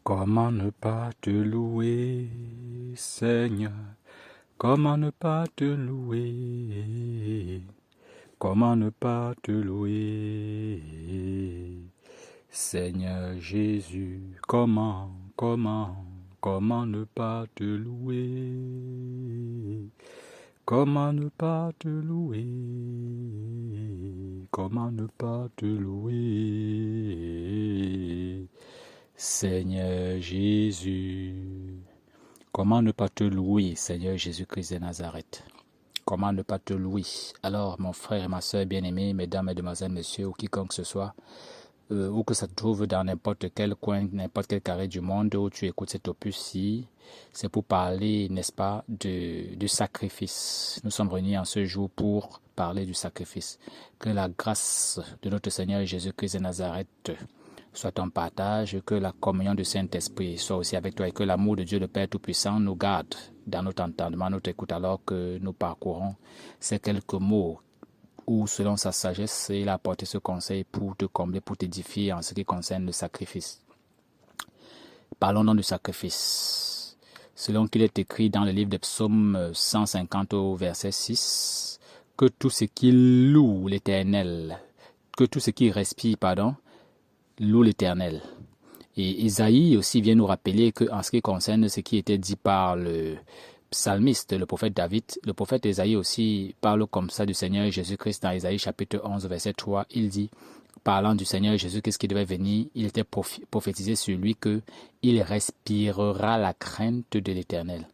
Comment ne pas te louer, Seigneur? Comment ne pas te louer? Comment ne pas te louer, Seigneur Jésus? Comment ne pas te louer? Comment ne pas te louer? Comment ne pas te louer, Seigneur Jésus? Comment ne pas te louer, Seigneur Jésus-Christ de Nazareth? Comment ne pas te louer? Alors, mon frère et ma soeur bien-aimés, mesdames, mesdemoiselles, messieurs, ou quiconque que ce soit, ou que ça te trouve dans n'importe quel coin, n'importe quel carré du monde où tu écoutes cet opus-ci, c'est pour parler, n'est-ce pas, du sacrifice. Nous sommes réunis en ce jour pour parler du sacrifice. Que la grâce de notre Seigneur Jésus-Christ de Nazareth soit ton partage, que la communion du Saint-Esprit soit aussi avec toi et que l'amour de Dieu le Père Tout-Puissant nous garde dans notre entendement, notre écoute, alors que nous parcourons ces quelques mots où, selon sa sagesse, il a apporté ce conseil pour te combler, pour t'édifier en ce qui concerne le sacrifice. Parlons donc du sacrifice. Selon qu'il est écrit dans le livre des Psaumes 150 au verset 6, que tout ce qui loue l'Éternel, que tout ce qui respire, loue l'Éternel. Et Isaïe aussi vient nous rappeler qu'en ce qui concerne ce qui était dit par le psalmiste, le prophète David, le prophète Isaïe aussi parle comme ça du Seigneur Jésus-Christ dans Isaïe chapitre 11 verset 3. Il dit, parlant du Seigneur Jésus-Christ qui devait venir, il était prophétisé sur lui qu'il respirera la crainte de l'Éternel.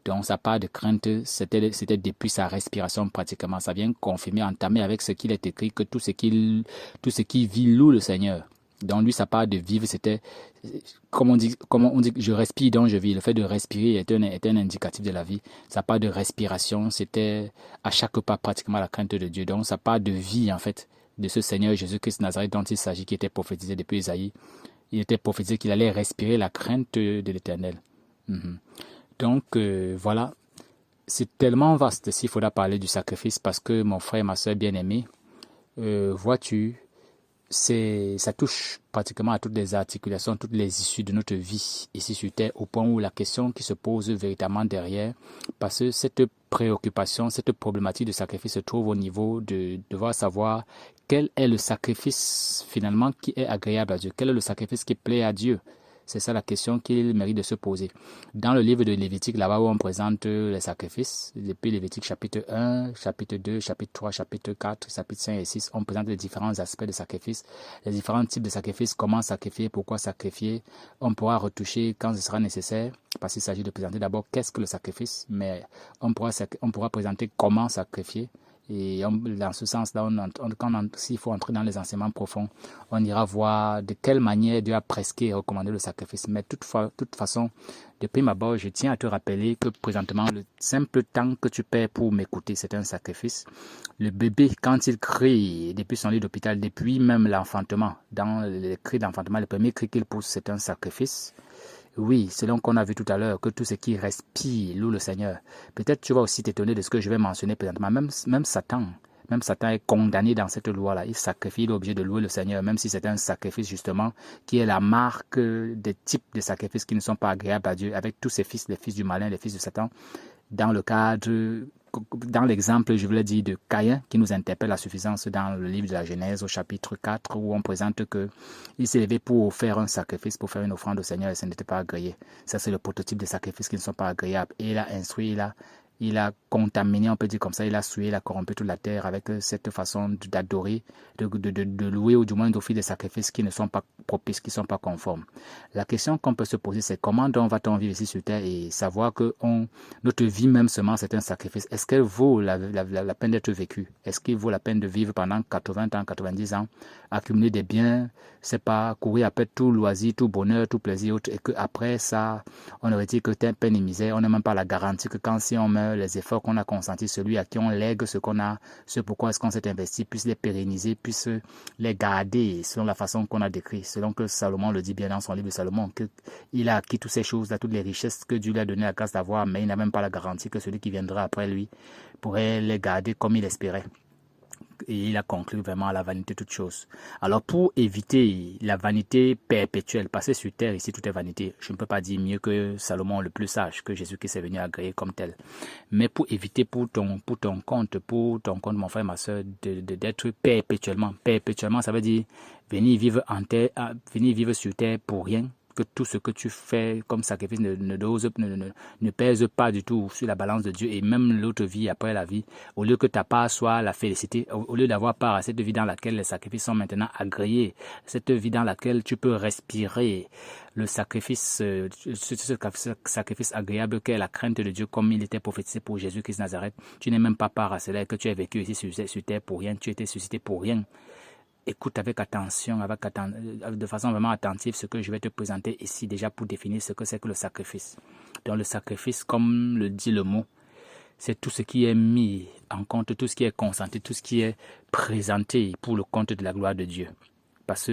Donc sa part de crainte, c'était depuis sa respiration pratiquement. Ça vient confirmer, entamer avec ce qu'il est écrit, que tout ce qui vit loue le Seigneur. Donc lui, sa part de vivre, c'était, comme on dit, je respire donc je vis. Le fait de respirer est un indicatif de la vie. Sa part de respiration, c'était à chaque pas pratiquement la crainte de Dieu. Donc sa part de vie, en fait, de ce Seigneur Jésus-Christ Nazareth dont il s'agit, qui était prophétisé depuis Isaïe. Il était prophétisé qu'il allait respirer la crainte de l'Éternel. Donc voilà, c'est tellement vaste s'il faudra parler du sacrifice parce que mon frère et ma soeur bien-aimés, vois-tu, ça touche pratiquement à toutes les articulations, toutes les issues de notre vie ici sur Terre, au point où la question qui se pose véritablement derrière, parce que cette préoccupation, cette problématique de sacrifice se trouve au niveau de devoir savoir quel est le sacrifice finalement qui est agréable à Dieu, quel est le sacrifice qui plaît à Dieu. C'est ça la question qu'il mérite de se poser. Dans le livre de Lévitique, là-bas où on présente les sacrifices, depuis Lévitique chapitre 1, chapitre 2, chapitre 3, chapitre 4, chapitre 5 et 6, on présente les différents aspects de sacrifice, les différents types de sacrifices, comment sacrifier, pourquoi sacrifier. On pourra retoucher quand ce sera nécessaire, parce qu'il s'agit de présenter d'abord qu'est-ce que le sacrifice, mais on pourra présenter comment sacrifier. Et dans ce sens-là, s'il faut entrer dans les enseignements profonds, on ira voir de quelle manière Dieu a prescrit et recommandé le sacrifice. Mais de toute façon, de prime abord, je tiens à te rappeler que présentement, le simple temps que tu perds pour m'écouter, c'est un sacrifice. Le bébé, quand il crie depuis son lit d'hôpital, depuis même l'enfantement, dans les cris d'enfantement, le premier cri qu'il pousse, c'est un sacrifice. Oui, selon qu'on a vu tout à l'heure, que tout ce qui respire loue le Seigneur. Peut-être tu vas aussi t'étonner de ce que je vais mentionner présentement. Même Satan est condamné dans cette loi-là. Il sacrifie, il est obligé de louer le Seigneur, même si c'est un sacrifice justement qui est la marque des types de sacrifices qui ne sont pas agréables à Dieu, avec tous ses fils, les fils du malin, les fils de Satan, dans l'exemple, je voulais dire, de Caïn, qui nous interpelle à suffisance dans le livre de la Genèse au chapitre 4, où on présente qu'il s'est levé pour faire un sacrifice, pour faire une offrande au Seigneur, et ça n'était pas agréé. Ça, c'est le prototype des sacrifices qui ne sont pas agréables. Et il a instruit, il a contaminé, on peut dire comme ça, il a souillé, il a corrompu toute la terre avec cette façon d'adorer, de louer ou du moins d'offrir des sacrifices qui ne sont pas propices, qui ne sont pas conformes. La question qu'on peut se poser, c'est comment donc va-t-on vivre ici sur terre et savoir que notre vie même seulement c'est un sacrifice. Est-ce qu'elle vaut la peine d'être vécue? Est-ce qu'il vaut la peine de vivre pendant 80 ans, 90 ans, accumuler des biens, c'est pas courir après tout loisir, tout bonheur, tout plaisir, et qu'après ça, on aurait dit que t'es peine et misère, on n'a même pas la garantie que quand si on meurt, les efforts qu'on a consentis, celui à qui on lègue ce qu'on a, ce pourquoi est-ce qu'on s'est investi, puisse les pérenniser, puisse les garder selon la façon qu'on a décrit, selon que Salomon le dit bien dans son livre de Salomon, qu'il a acquis toutes ces choses-là, toutes les richesses que Dieu lui a donné la grâce d'avoir, mais il n'a même pas la garantie que celui qui viendra après lui pourrait les garder comme il espérait. il a conclu vraiment à la vanité de toute chose. Alors pour éviter la vanité perpétuelle, passer sur terre, ici tout est vanité, je ne peux pas dire mieux que Salomon le plus sage, que Jésus qui s'est venu agréer comme tel. Mais pour éviter pour ton compte, mon frère, ma soeur, d'être perpétuellement, ça veut dire venir vivre venir vivre sur terre pour rien, que tout ce que tu fais comme sacrifice ne pèse pas du tout sur la balance de Dieu, et même l'autre vie après la vie, au lieu que ta part soit la félicité, au lieu d'avoir part à cette vie dans laquelle les sacrifices sont maintenant agréés, cette vie dans laquelle tu peux respirer le sacrifice, ce sacrifice agréable qu'est la crainte de Dieu, comme il était prophétisé pour Jésus-Christ de Nazareth. Tu n'es même pas part à cela, que tu as vécu ici sur terre pour rien, tu étais suscité pour rien. Écoute avec attention, de façon vraiment attentive ce que je vais te présenter ici déjà pour définir ce que c'est que le sacrifice. Donc le sacrifice, comme le dit le mot, c'est tout ce qui est mis en compte, tout ce qui est consenti, tout ce qui est présenté pour le compte de la gloire de Dieu. Parce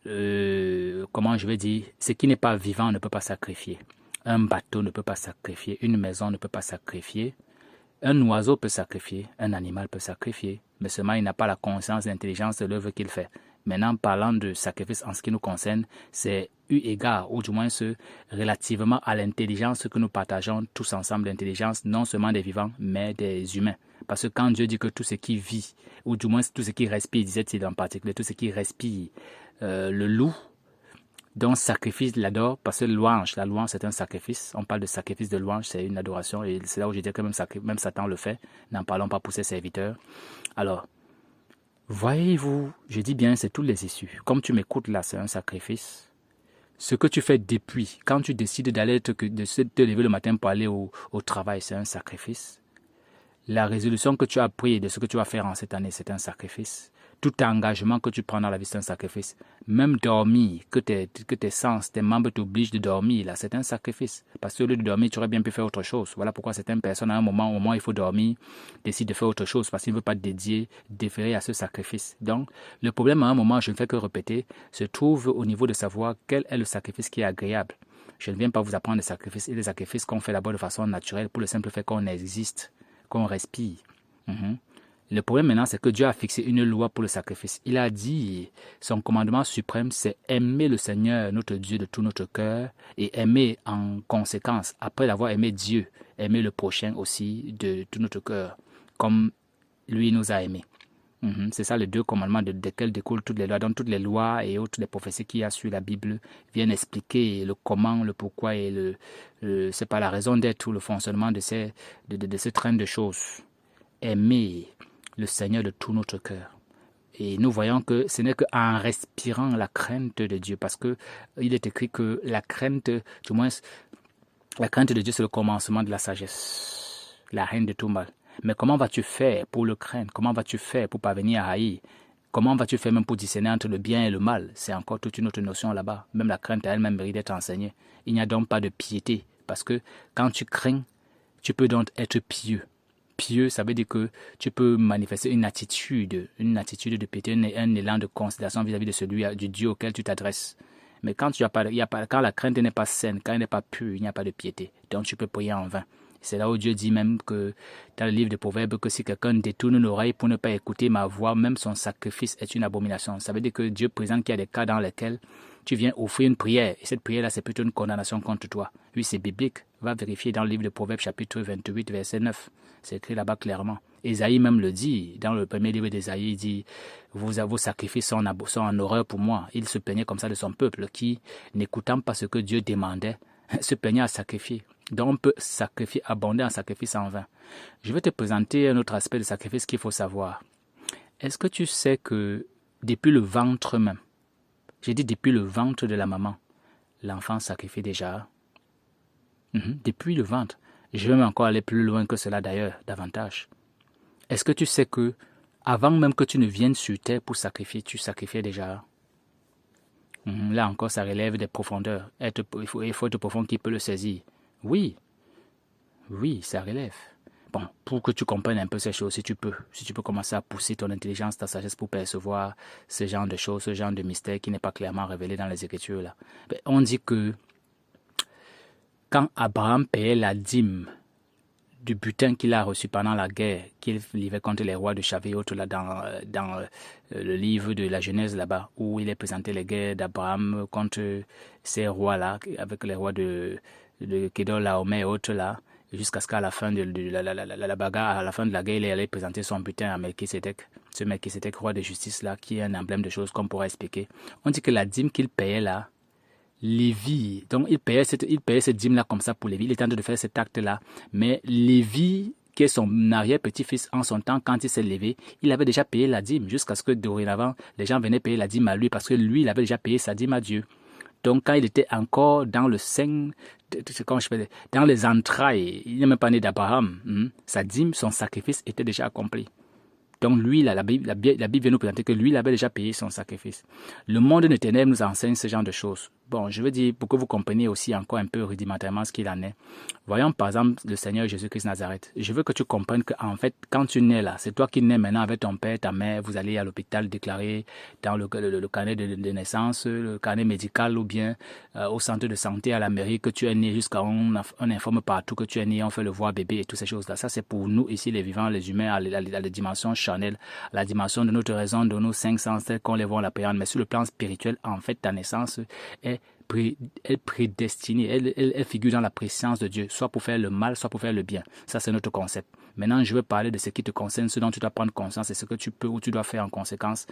que, comment je vais dire, ce qui n'est pas vivant ne peut pas sacrifier. Un bateau ne peut pas sacrifier, une maison ne peut pas sacrifier. Un oiseau peut sacrifier, un animal peut sacrifier, mais seulement il n'a pas la conscience, l'intelligence de l'œuvre qu'il fait. Maintenant, parlant de sacrifice en ce qui nous concerne, c'est eu égard, ou du moins relativement à l'intelligence que nous partageons tous ensemble, l'intelligence non seulement des vivants, mais des humains. Parce que quand Dieu dit que tout ce qui vit, ou du moins tout ce qui respire, disait-il en particulier, tout ce qui respire, le loue, donc sacrifice l'adore, parce que la louange c'est un sacrifice. On parle de sacrifice de louange, c'est une adoration, et c'est là où je dis que même Satan le fait. N'en parlons pas pour ses serviteurs. Alors, voyez-vous, je dis bien, c'est toutes les issues. Comme tu m'écoutes là, c'est un sacrifice. Ce que tu fais depuis, quand tu décides de te lever le matin pour aller au travail, c'est un sacrifice. La résolution que tu as prise de ce que tu vas faire en cette année, c'est un sacrifice. Tout engagement que tu prends dans la vie, c'est un sacrifice. Même dormir, que tes sens, tes membres t'obligent de dormir, là, c'est un sacrifice. Parce que au lieu de dormir, tu aurais bien pu faire autre chose. Voilà pourquoi certaines personnes, à un moment, au moment où il faut dormir, décident de faire autre chose parce qu'ils ne veulent pas déférer à ce sacrifice. Donc, le problème, à un moment, je ne fais que répéter, se trouve au niveau de savoir quel est le sacrifice qui est agréable. Je ne viens pas vous apprendre les sacrifices qu'on fait d'abord de façon naturelle pour le simple fait qu'on existe, qu'on respire. Le problème maintenant, c'est que Dieu a fixé une loi pour le sacrifice. Il a dit, son commandement suprême, c'est aimer le Seigneur, notre Dieu, de tout notre cœur, et aimer en conséquence, après l'avoir aimé Dieu, aimer le prochain aussi de tout notre cœur, comme lui nous a aimés. C'est ça les deux commandements desquels découlent toutes les lois. Donc toutes les lois et autres les prophéties qu'il y a sur la Bible viennent expliquer le comment, le pourquoi et c'est pas la raison d'être ou le fonctionnement de ce train de choses. Aimer le Seigneur de tout notre cœur. Et nous voyons que ce n'est qu'en respirant la crainte de Dieu, parce que il est écrit que la crainte, du moins, la crainte de Dieu, c'est le commencement de la sagesse, la reine de tout mal. Mais comment vas-tu faire pour le craindre? Comment vas-tu faire pour parvenir à haïr? Comment vas-tu faire même pour discerner entre le bien et le mal? C'est encore toute une autre notion là-bas. Même la crainte à elle-même mérite d'être enseignée. Il n'y a donc pas de piété, parce que quand tu crains, tu peux donc être pieux. Pieux, ça veut dire que tu peux manifester une attitude de piété, un élan de considération vis-à-vis de du Dieu auquel tu t'adresses. Mais quand quand la crainte n'est pas saine, quand elle n'est pas pure, il n'y a pas de piété. Donc tu peux prier en vain. C'est là où Dieu dit même que dans le livre de Proverbes que si quelqu'un détourne une oreille pour ne pas écouter ma voix, même son sacrifice est une abomination. Ça veut dire que Dieu présente qu'il y a des cas dans lesquels tu viens offrir une prière, et cette prière-là, c'est plutôt une condamnation contre toi. Oui, c'est biblique. Va vérifier dans le livre de Proverbes, chapitre 28, verset 9. C'est écrit là-bas clairement. Ésaïe même le dit, dans le premier livre d'Ésaïe, il dit « Vos sacrifices sont en horreur pour moi ». Il se plaignait comme ça de son peuple qui, n'écoutant pas ce que Dieu demandait, se plaignait à sacrifier. Donc on peut sacrifier, abonder en sacrifice en vain. Je vais te présenter un autre aspect de sacrifice qu'il faut savoir. Est-ce que tu sais que depuis le ventre même, j'ai dit depuis le ventre de la maman, l'enfant sacrifie déjà. Depuis le ventre. Je vais même encore aller plus loin que cela d'ailleurs, davantage. Est-ce que tu sais que, avant même que tu ne viennes sur terre pour sacrifier, tu sacrifiais déjà? Là encore, ça relève des profondeurs. Il faut être profond qui peut le saisir. Oui, ça relève. Bon, pour que tu comprennes un peu ces choses, si tu peux commencer à pousser ton intelligence, ta sagesse pour percevoir ce genre de choses, ce genre de mystère qui n'est pas clairement révélé dans les Écritures là. On dit que quand Abraham payait la dîme du butin qu'il a reçu pendant la guerre qu'il livrait contre les rois de Chavé et autres là dans le livre de la Genèse là-bas, où il est présenté les guerres d'Abraham contre ces rois-là, avec les rois de Kedorlaomer et autres là, jusqu'à ce qu'à la fin de la bagarre, à la fin de la guerre, il est allé présenter son butin à Melchisédek, ce Melchisédek, roi de justice là, qui est un emblème de choses qu'on pourra expliquer. On dit que la dîme qu'il payait là, Lévi, donc il payait cette dîme-là comme ça pour Lévi, il était en train de faire cet acte-là, mais Lévi, qui est son arrière-petit-fils en son temps, quand il s'est levé, il avait déjà payé la dîme, jusqu'à ce que dorénavant, les gens venaient payer la dîme à lui, parce que lui, il avait déjà payé sa dîme à Dieu. Donc quand il était encore dans le sein, dans les entrailles, il n'est même pas né d'Abraham, sa dîme, son sacrifice était déjà accompli. Donc lui, la Bible vient nous présenter que lui, il avait déjà payé son sacrifice. Le monde de ténèbres nous enseigne ce genre de choses. Bon, je veux dire, pour que vous compreniez aussi encore un peu rudimentairement ce qu'il en est. Voyons par exemple le Seigneur Jésus-Christ Nazareth. Je veux que tu comprennes qu'en fait, quand tu nais là, c'est toi qui nais maintenant avec ton père, ta mère, vous allez à l'hôpital déclarer dans le carnet de naissance, le carnet médical ou bien au centre de santé à la mairie que tu es né jusqu'à on informe partout que tu es né, on fait le voir bébé et toutes ces choses-là. Ça, c'est pour nous ici, les vivants, les humains, à la dimension charnelle, la dimension de notre raison, de nos 5 sens, tels qu'on les voit en l'appréhende. Mais sur le plan spirituel, en fait, ta naissance est prédestinée, elle figure dans la préscience de Dieu, soit pour faire le mal, soit pour faire le bien. Ça, c'est notre concept. Maintenant, je veux parler de ce qui te concerne, ce dont tu dois prendre conscience et ce que tu peux ou tu dois faire en conséquence.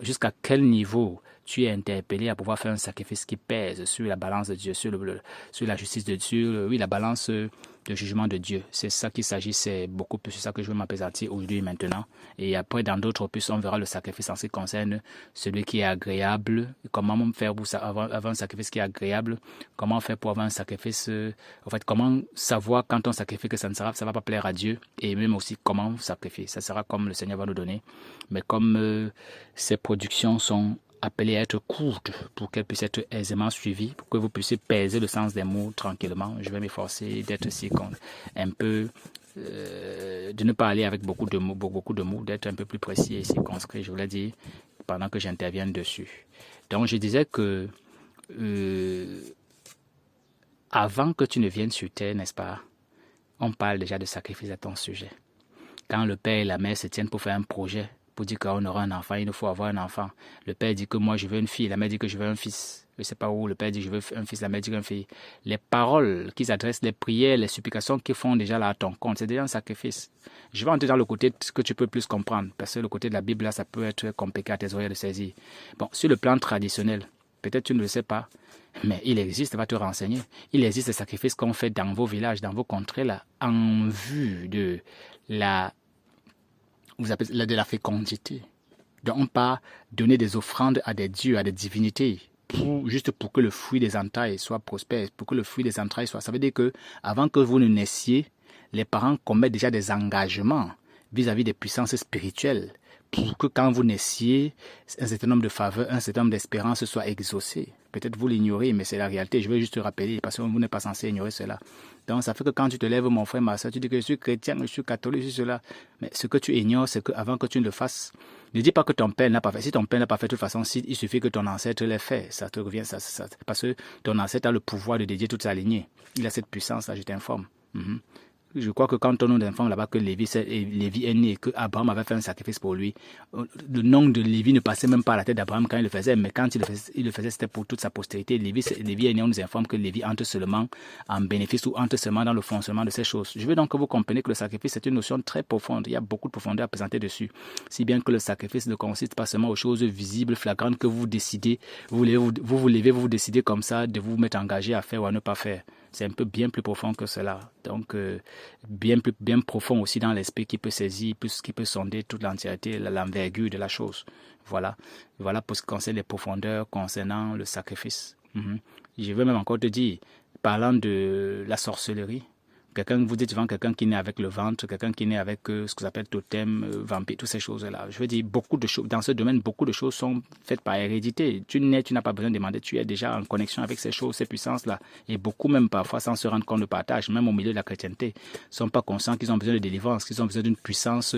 Jusqu'à quel niveau tu es interpellé à pouvoir faire un sacrifice qui pèse sur la balance de Dieu, sur la justice de Dieu, la balance de jugement de Dieu. C'est ça qu'il s'agit, c'est beaucoup plus sur ça que je veux m'appesantir aujourd'hui et maintenant. Et après, dans d'autres opus, on verra le sacrifice en ce qui concerne celui qui est agréable. Comment faire pour avoir un sacrifice qui est agréable? Comment faire pour avoir un sacrifice... en fait, comment savoir quand on sacrifie que ça va pas plaire à Dieu? Et même aussi comment sacrifier. Ça sera comme le Seigneur va nous donner. Mais comme ces productions sont appelées à être courtes pour qu'elles puissent être aisément suivies, pour que vous puissiez peser le sens des mots tranquillement, je vais m'efforcer d'être un peu... de ne pas aller avec beaucoup de mots, d'être un peu plus précis et circonscrit, je voulais dire, pendant que j'intervienne dessus. Donc, je disais que avant que tu ne viennes sur terre, n'est-ce pas, on parle déjà de sacrifice à ton sujet. Quand le père et la mère se tiennent pour faire un projet, pour dire qu'on aura un enfant, il nous faut avoir un enfant. Le père dit que moi je veux une fille, la mère dit que je veux un fils. Je ne sais pas où, le père dit que je veux un fils, la mère dit qu'une fille. Les paroles qu'ils adressent, les prières, les supplications qu'ils font déjà là à ton compte, c'est déjà un sacrifice. Je vais entrer dans le côté que tu peux plus comprendre, parce que le côté de la Bible là, ça peut être compliqué à tes oreilles de saisir. Bon, sur le plan traditionnel, peut-être tu ne le sais pas, mais il existe, va te renseigner, il existe des sacrifices qu'on fait dans vos villages, dans vos contrées là, en vue de de la fécondité. Donc on peut donner des offrandes à des dieux, à des divinités, juste pour que le fruit des entrailles soit prospère, pour que le fruit des entrailles soit... Ça veut dire que avant que vous ne naissiez, les parents commettent déjà des engagements vis-à-vis des puissances spirituelles pour que quand vous naissiez, un certain nombre de faveurs, un certain nombre d'espérances soient exaucées. Peut-être vous l'ignorez, mais c'est la réalité. Je veux juste te rappeler, parce que vous n'êtes pas censé ignorer cela. Donc ça fait que quand tu te lèves, mon frère, ma soeur, tu dis que je suis chrétien, je suis catholique, je suis cela. Mais ce que tu ignores, c'est qu'avant que tu ne le fasses, ne dis pas que ton père n'a pas fait. Si ton père n'a pas fait de toute façon, il suffit que ton ancêtre l'ait fait. Ça te revient, parce que ton ancêtre a le pouvoir de dédier toute sa lignée. Il a cette puissance-là, je t'informe. Je crois que quand on nous informe là-bas que Lévi est né et que Abraham avait fait un sacrifice pour lui, le nom de Lévi ne passait même pas à la tête d'Abraham quand il le faisait, mais quand il le faisait, c'était pour toute sa postérité. Lévi est né, on nous informe que Lévi entre seulement en bénéfice ou entre seulement dans le fonctionnement de ces choses. Je veux donc que vous compreniez que le sacrifice est une notion très profonde. Il y a beaucoup de profondeur à présenter dessus. Si bien que le sacrifice ne consiste pas seulement aux choses visibles, flagrantes que vous décidez, vous levez, vous décidez comme ça de vous mettre engagé à faire ou à ne pas faire. C'est un peu bien plus profond que cela. Donc, bien profond aussi dans l'esprit qui peut saisir, qui peut sonder toute l'entièreté, l'envergure de la chose. Voilà pour ce qui concerne les profondeurs concernant le sacrifice. Je veux même encore te dire, parlant de la sorcellerie, vous dites souvent quelqu'un qui naît avec le ventre, quelqu'un qui naît avec ce que j'appelle totem, vampire, toutes ces choses-là. Je veux dire, beaucoup de choses, dans ce domaine, beaucoup de choses sont faites par hérédité. Tu nais, tu n'as pas besoin de demander, tu es déjà en connexion avec ces choses, ces puissances-là. Et beaucoup, même parfois, sans se rendre compte de partage, même au milieu de la chrétienté, ne sont pas conscients qu'ils ont besoin de délivrance, qu'ils ont besoin d'une puissance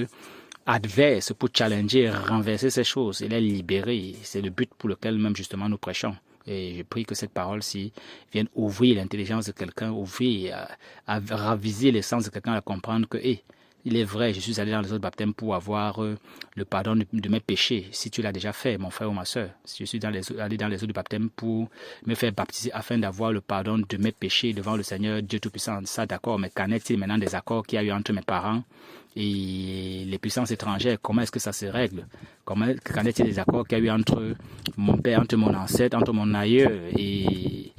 adverse pour challenger, renverser ces choses et les libérer. C'est le but pour lequel même justement nous prêchons. Et je prie que cette parole-ci vienne ouvrir l'intelligence de quelqu'un, ouvrir, à raviser l'essence de quelqu'un, à comprendre que, il est vrai, je suis allé dans les autres baptêmes pour avoir le pardon de mes péchés. Si tu l'as déjà fait, mon frère ou ma soeur, si je suis allé dans les autres baptêmes pour me faire baptiser afin d'avoir le pardon de mes péchés devant le Seigneur Dieu Tout-Puissant, ça d'accord, mais qu'en est-il maintenant des accords qu'il y a eu entre mes parents et les puissances étrangères? Comment est-ce que ça se règle? Qu'en est-il des accords qu'il y a eu entre mon père, entre mon ancêtre, entre mon aïeul et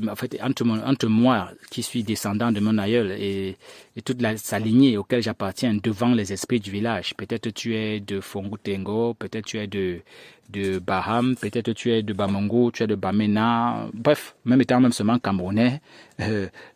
en fait, entre moi, qui suis descendant de mon aïeul, et toute sa lignée auquel j'appartiens devant les esprits du village. Peut-être tu es de Fongutengo, peut-être tu es de Baham, peut-être tu es de Bamongo, tu es de Bamena, bref, même étant même seulement Camerounais,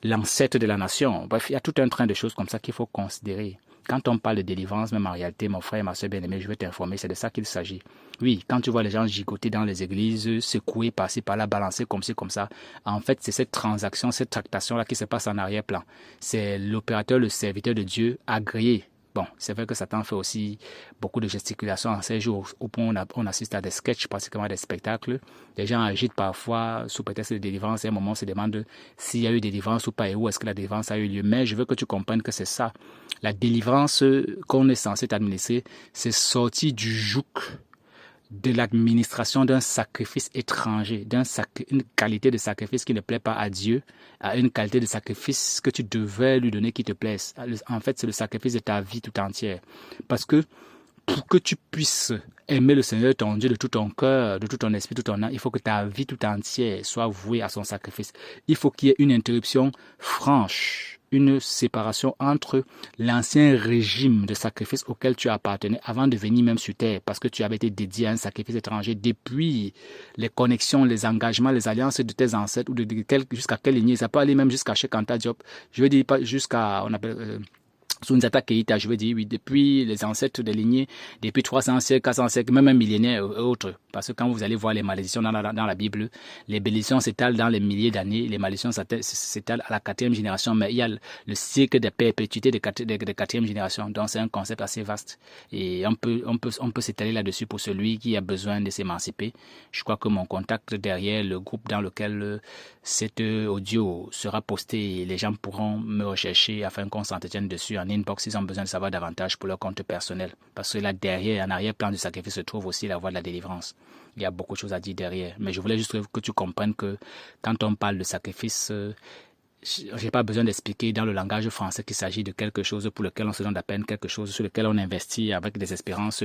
l'ancêtre de la nation. Bref, il y a tout un train de choses comme ça qu'il faut considérer. Quand on parle de délivrance, même en réalité, mon frère et ma soeur bien-aimée, je veux t'informer, c'est de ça qu'il s'agit. Oui, quand tu vois les gens gigoter dans les églises, secouer par-ci, par-là, balancer comme ci, comme ça, en fait, c'est cette transaction, cette tractation-là qui se passe en arrière-plan. C'est l'opérateur, le serviteur de Dieu agréé. Bon, c'est vrai que Satan fait aussi beaucoup de gesticulations en ces jours au point où on assiste à des sketchs, pratiquement à des spectacles. Les gens agitent parfois sous prétexte de délivrance et à un moment on se demande s'il y a eu délivrance ou pas et où est-ce que la délivrance a eu lieu. Mais je veux que tu comprennes que c'est ça. La délivrance qu'on est censé administrer, c'est sortir du joug de l'administration d'un sacrifice étranger, une qualité de sacrifice qui ne plaît pas à Dieu, à une qualité de sacrifice que tu devais lui donner qui te plaise. En fait, c'est le sacrifice de ta vie tout entière. Parce que pour que tu puisses aimer le Seigneur ton Dieu de tout ton cœur, de tout ton esprit, tout ton âme, il faut que ta vie tout entière soit vouée à son sacrifice. Il faut qu'il y ait une interruption franche, une séparation entre l'ancien régime de sacrifice auquel tu appartenais avant de venir même sur terre, parce que tu avais été dédié à un sacrifice étranger depuis les connexions, les engagements, les alliances de tes ancêtres ou jusqu'à quelle lignée. Ça peut aller même jusqu'à Cheikh Anta Diop. Je veux dire pas jusqu'à, on appelle Sundiata Keïta, je veux dire, oui, depuis les ancêtres des lignées, depuis 300 siècles, 400 siècles, même un millénaire et autres. Parce que quand vous allez voir les malédictions dans la Bible, les bénédictions s'étalent dans les milliers d'années, les malédictions s'étalent à la 4e génération, mais il y a le cycle de perpétuité de 4e génération. Donc c'est un concept assez vaste. Et on peut s'étaler là-dessus pour celui qui a besoin de s'émanciper. Je crois que mon contact derrière le groupe dans lequel cet audio sera posté, les gens pourront me rechercher afin qu'on s'entretienne dessus en inbox, ils ont besoin de savoir davantage pour leur compte personnel. Parce que là, derrière, en arrière-plan du sacrifice se trouve aussi la voie de la délivrance. Il y a beaucoup de choses à dire derrière. Mais je voulais juste que tu comprennes que quand on parle de sacrifice, j'ai pas besoin d'expliquer dans le langage français qu'il s'agit de quelque chose pour lequel on se donne la peine, quelque chose sur lequel on investit avec des espérances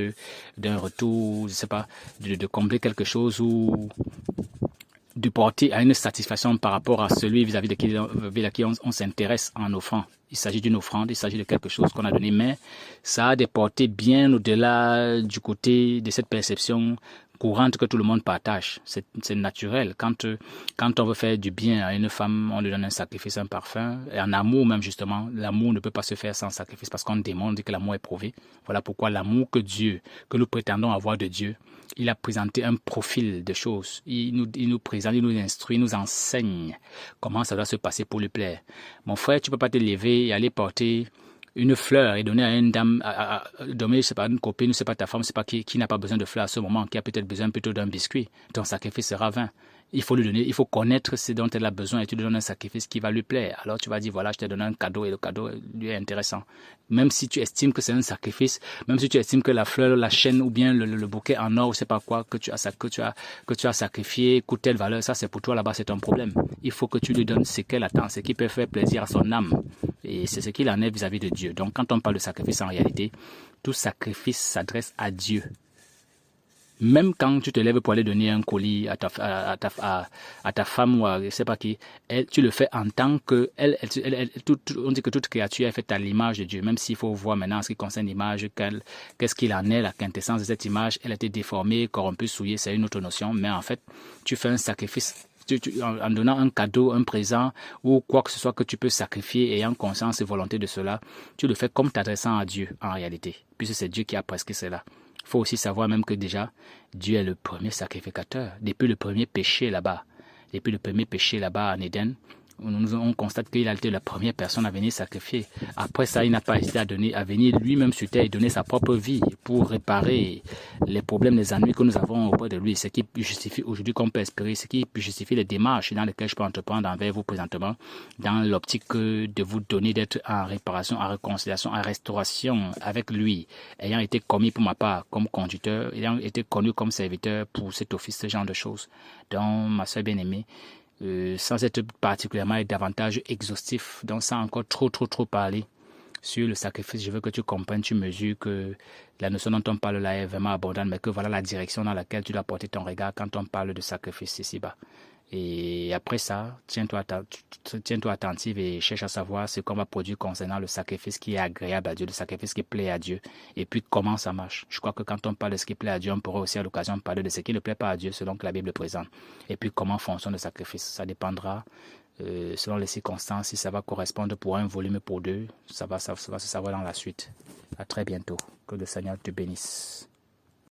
d'un retour, je sais pas, de combler quelque chose ou de porter à une satisfaction par rapport à celui vis-à-vis de qui on s'intéresse en offrant. Il s'agit d'une offrande, il s'agit de quelque chose qu'on a donné, mais ça a des portées bien au-delà du côté de cette perception courante que tout le monde partage. C'est naturel. Quand on veut faire du bien à une femme, on lui donne un sacrifice, un parfum. Et en amour même, justement, l'amour ne peut pas se faire sans sacrifice parce qu'on demande que l'amour est prouvé. Voilà pourquoi l'amour que nous prétendons avoir de Dieu, il a présenté un profil de choses. Il nous présente, il nous instruit, il nous enseigne comment ça doit se passer pour lui plaire. Mon frère, tu peux pas te lever et aller porter une fleur et donner à une dame, donner, je sais pas, une copine, je sais pas ta femme, je sais pas qui n'a pas besoin de fleurs à ce moment, qui a peut-être besoin plutôt d'un biscuit. Ton sacrifice sera vain. Il faut lui donner, il faut connaître ce dont elle a besoin et tu lui donnes un sacrifice qui va lui plaire. Alors tu vas dire, voilà, je t'ai donné un cadeau et le cadeau lui est intéressant. Même si tu estimes que c'est un sacrifice, même si tu estimes que la fleur, la chaîne ou bien le bouquet en or, je sais pas quoi, que tu as sacrifié, coûte telle valeur, ça c'est pour toi là-bas, c'est ton problème. Il faut que tu lui donnes ce qu'elle attend, ce qui peut faire plaisir à son âme. Et c'est ce qu'il en est vis-à-vis de Dieu. Donc quand on parle de sacrifice en réalité, tout sacrifice s'adresse à Dieu. Même quand tu te lèves pour aller donner un colis à ta femme ou à je sais pas qui, tu le fais en tant que on dit que toute créature est faite à l'image de Dieu. Même s'il faut voir maintenant en ce qui concerne l'image, qu'est-ce qu'il en est, la quintessence de cette image, elle a été déformée, corrompue, souillée, c'est une autre notion. Mais en fait, tu fais un sacrifice. En donnant un cadeau, un présent ou quoi que ce soit que tu peux sacrifier ayant conscience et volonté de cela, tu le fais comme t'adressant à Dieu en réalité, puisque c'est Dieu qui a prescrit cela. Il faut aussi savoir même que déjà, Dieu est le premier sacrificateur. Depuis le premier péché là-bas en Éden, on constate qu'il a été la première personne à venir sacrifier. Après ça, il n'a pas hésité à venir lui-même sur terre et donner sa propre vie pour réparer les problèmes, les ennuis que nous avons auprès de lui. Ce qui justifie aujourd'hui qu'on peut espérer, ce qui justifie les démarches dans lesquelles je peux entreprendre envers vous présentement, dans l'optique de vous donner d'être en réparation, en réconciliation, en restauration avec lui, ayant été commis pour ma part comme conducteur, ayant été connu comme serviteur pour cet office, ce genre de choses. Donc, ma soeur bien-aimée, sans être particulièrement et davantage exhaustif, donc sans encore trop parler sur le sacrifice, je veux que tu comprennes, tu mesures que la notion dont on parle là est vraiment abondante, mais que voilà la direction dans laquelle tu dois porter ton regard quand on parle de sacrifice ici-bas. Et après ça, tiens-toi attentive et cherche à savoir ce qu'on va produire concernant le sacrifice qui est agréable à Dieu, le sacrifice qui plaît à Dieu, et puis comment ça marche. Je crois que quand on parle de ce qui plaît à Dieu, on pourra aussi à l'occasion parler de ce qui ne plaît pas à Dieu selon que la Bible présente. Et puis comment fonctionne le sacrifice. Ça dépendra selon les circonstances, si ça va correspondre pour un volume pour deux, ça va se savoir dans la suite. À très bientôt. Que le Seigneur te bénisse.